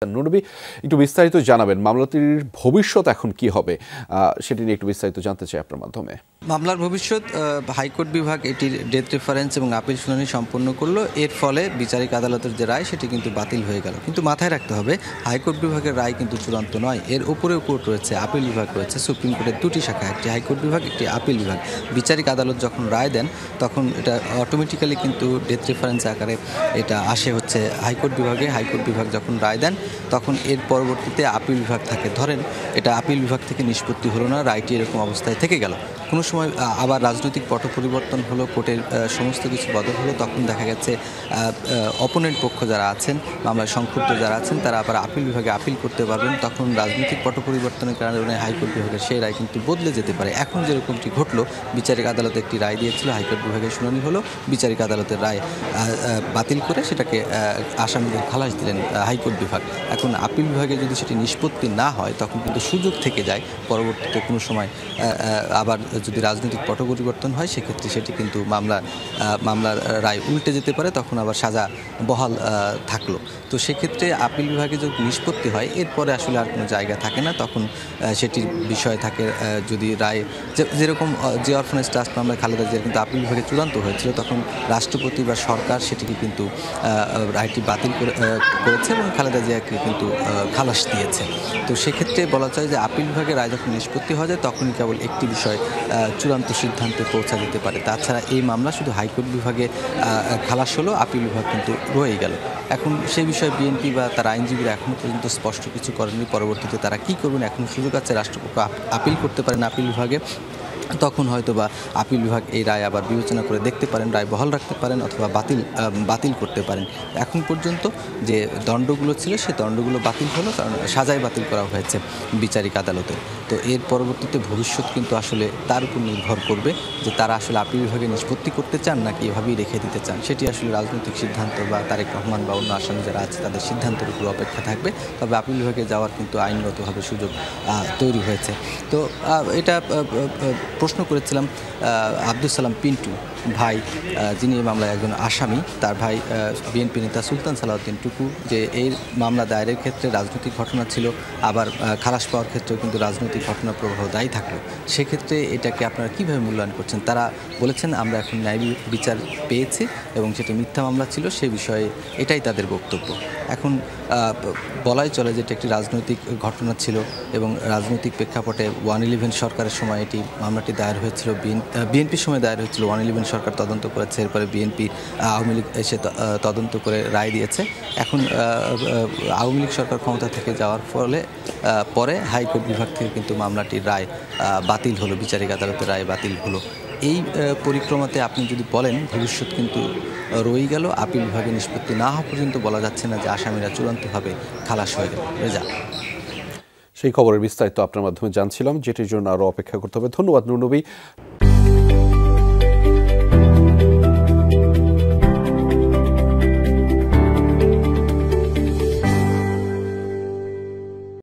নুরনবী একটু বিস্তারিত জানাবেন মামলাটির ভবিষ্যৎ এখন কি হবে সেটি নিয়ে একটু বিস্তারিত জানতে চাই আপনার মাধ্যমে। মামলার ভবিষ্যৎ হাইকোর্ট বিভাগ এটির ডেথ রেফারেন্স এবং আপিল শুনানি সম্পন্ন করলো। এর ফলে বিচারিক আদালতের যে রায় সেটি কিন্তু বাতিল হয়ে গেল। কিন্তু মাথায় রাখতে হবে হাইকোর্ট বিভাগের রায় কিন্তু চূড়ান্ত নয়। এর উপরেও কোর্ট রয়েছে, আপিল বিভাগ রয়েছে, সুপ্রিম কোর্টের দুটি শাখা, একটি হাইকোর্ট বিভাগ, একটি আপিল বিভাগ। বিচারিক আদালত যখন রায় দেন তখন এটা অটোমেটিক্যালি কিন্তু ডেথ রেফারেন্স আকারে এটা আসে হচ্ছে হাইকোর্ট বিভাগে। হাইকোর্ট বিভাগ যখন রায় দেন তখন এর পরবর্তীতে আপিল বিভাগ থাকে। ধরেন এটা আপিল বিভাগ থেকে নিষ্পত্তি হলো না, রায়টি এরকম অবস্থায় থেকে গেল। কোনো সময় আবার রাজনৈতিক পট পরিবর্তন হলো, কোর্টের সমস্ত কিছু বদল হলো, তখন দেখা গেছে অপোনেন্ট পক্ষ যারা আছেন, মামলায় সংক্ষুব্ধ যারা আছেন, তারা আবার আপিল বিভাগে আপিল করতে পারবেন। তখন রাজনৈতিক পট পরিবর্তনের কারণে হাইকোর্ট বিভাগের সেই রায় কিন্তু বদলে যেতে পারে। এখন যেরকমটি ঘটলো, বিচারিক আদালতে একটি রায় দিয়েছিল, হাইকোর্ট বিভাগের শুনানি হলো, বিচারিক আদালতের রায় বাতিল করে সেটাকে আসামিদের খালাস দিলেন হাইকোর্ট বিভাগ। এখন আপিল বিভাগে যদি সেটি নিষ্পত্তি না হয় তখন কিন্তু সুযোগ থেকে যায় পরবর্তীতে কোনো সময় আবার যদি রাজনৈতিক পট পরিবর্তন হয় সেক্ষেত্রে সেটি কিন্তু মামলার রায় উল্টে যেতে পারে, তখন আবার সাজা বহাল থাকলো। তো সেক্ষেত্রে আপিল বিভাগে যদি নিষ্পত্তি হয় এরপরে আসলে আর কোনো জায়গা থাকে না, তখন সেটির বিষয় থাকে যদি রায় যেরকম যে অরফানেজ ট্রাস্ট মামলায় খালেদা জিয়া কিন্তু আপিল বিভাগে চূড়ান্ত হয়েছিল, তখন রাষ্ট্রপতি বা সরকার সেটিকে কিন্তু রায়টি বাতিল করেছে এবং খালেদা জিয়াকে কিন্তু খালাস দিয়েছে। তো সেক্ষেত্রে বলা যায় যে আপিল বিভাগে রায় যখন নিষ্পত্তি হয়ে যায় তখনই কেবল একটি বিষয় চূড়ান্ত সিদ্ধান্তে পৌঁছা যেতে পারে। তাছাড়া এই মামলা শুধু হাইকোর্ট বিভাগে খালাস হলো, আপিল বিভাগ কিন্তু রয়েই গেল। এখন সেই বিষয়ে বিএনপি বা তার আইনজীবীরা এখনও পর্যন্ত স্পষ্ট কিছু করেনি। পরবর্তীতে তারা কী করবেন, এখনও সুযোগ আছে, রাষ্ট্রপক্ষ আপিল করতে পারেন আপিল বিভাগে, তখন হয়তো বা আপিল বিভাগ এই রায় আবার বিবেচনা করে দেখতে পারেন, রায় বহাল রাখতে পারেন অথবা বাতিল করতে পারেন। এখন পর্যন্ত যে দণ্ডগুলো ছিল সেই দণ্ডগুলো বাতিল হলো, কারণ সাজাই বাতিল করা হয়েছে বিচারিক আদালতে। তো এর পরবর্তীতে ভবিষ্যৎ কিন্তু আসলে তার উপর নির্ভর করবে যে তারা আসলে আপিল বিভাগে নিষ্পত্তি করতে চান নাকি এভাবেই রেখে দিতে চান। সেটি আসলে রাজনৈতিক সিদ্ধান্ত বা তারেক রহমান বা অন্য আসামি যারা আছে তাদের সিদ্ধান্তের উপর অপেক্ষা থাকবে। তবে আপিল বিভাগে যাওয়ার কিন্তু আইনগতভাবে সুযোগ তৈরি হয়েছে। তো এটা প্রশ্ন করেছিলাম আব্দুল সালাম পিন্টু ভাই, যিনি এই মামলায় একজন আসামি, তার ভাই বিএনপি নেতা সুলতান সালাউদ্দিন টুকু, যে এই মামলা দায়েরের ক্ষেত্রে রাজনৈতিক ঘটনা ছিল, আবার খালাস পাওয়ার ক্ষেত্রেও কিন্তু রাজনৈতিক ঘটনা প্রবাহ দায়ী থাকলো। সেক্ষেত্রে এটাকে আপনারা কীভাবে মূল্যায়ন করছেন? তারা বলেছেন আমরা এখন ন্যায় বিচার পেয়েছি এবং সেটা মিথ্যা মামলা ছিল সে বিষয়ে এটাই তাদের বক্তব্য। এখন বলাই চলে যে এটা একটি রাজনৈতিক ঘটনা ছিল এবং রাজনৈতিক প্রেক্ষাপটে 111 সরকারের সময় এটি মামলাটি দায়ের হয়েছিল, বিএনপির সময় দায়ের হয়েছিল। 111 সরকার তদন্ত করেছে, এরপরে বিএনপি আওয়ামী লীগ এসে তদন্ত করে রায় দিয়েছে। এখন আওয়ামী লীগ সরকার ক্ষমতা থেকে যাওয়ার ফলে পরে হাইকোর্ট বিভাগ থেকে কিন্তু মামলাটির রায় বাতিল হলো, বিচারিক আদালতের রায় বাতিল হলো। এই পরিক্রমাতে আপনি যদি বলেন ভবিষ্যৎ কিন্তু রয়ে গেল, আপিল বিভাগে নিষ্পত্তি না হওয়া পর্যন্ত বলা যাচ্ছে না যে আসামিরা চূড়ান্তভাবে খালাস হয়ে গেল। রেজা, সেই খবরের বিস্তারিত আপনার মাধ্যমে জানছিলাম, যেটির জন্য আরও অপেক্ষা করতে হবে। ধন্যবাদ নুরনবী।